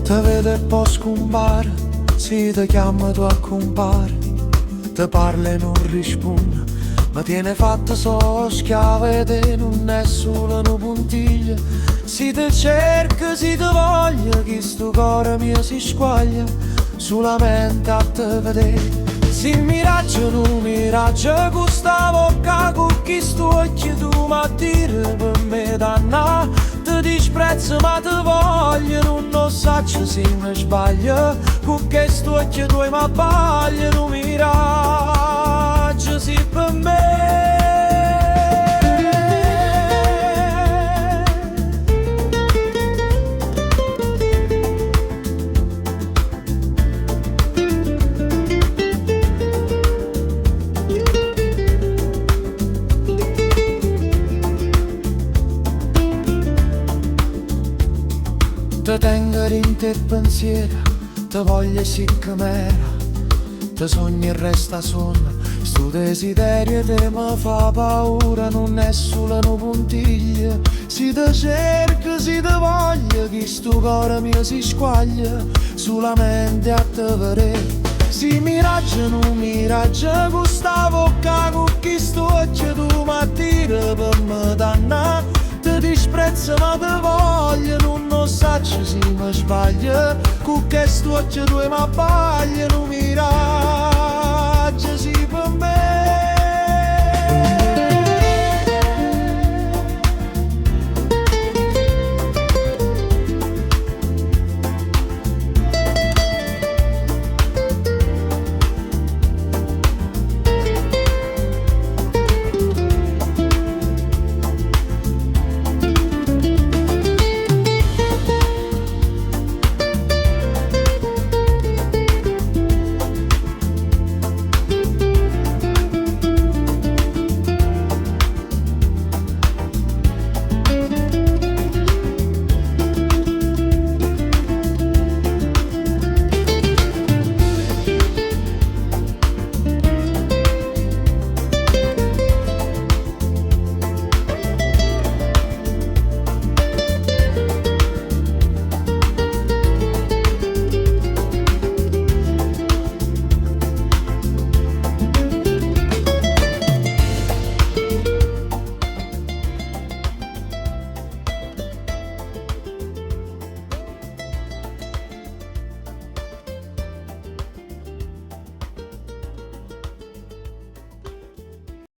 Te vede e poi scompare, si ti chiama tu a compare, te parla e non risponde, ma tiene fatta so schiave e te non è solo una puntiglia. Si te cerca, si te voglia, che sto cuore mio si squaglia, solamente a te vedere. Si miraggio, non miraggio, questa bocca con chi sto occhio tu ma dire per me danna. Ti disprezzo ma ti voglio, non lo saccio se mi sbaglio, con che sto occhio tu ma abbaglio, un miraggio sì per me. Te tengo in te pensiero, te voglio sì com'era, te sogni e resta sonno, sto desiderio te mi fa paura, non è solo una puntiglia. Si te cerca, si te voglio, che sto cuore mio si squaglia, solamente a te vedere. Si miraggio, non miraggio, questa bocca con chi sto occhio tu ma dire per me danna. Ti disprezzo ma te voglio, non lo saccio se mi sbaglio, con che sto occhio tu ma abbaglio, non miraggio.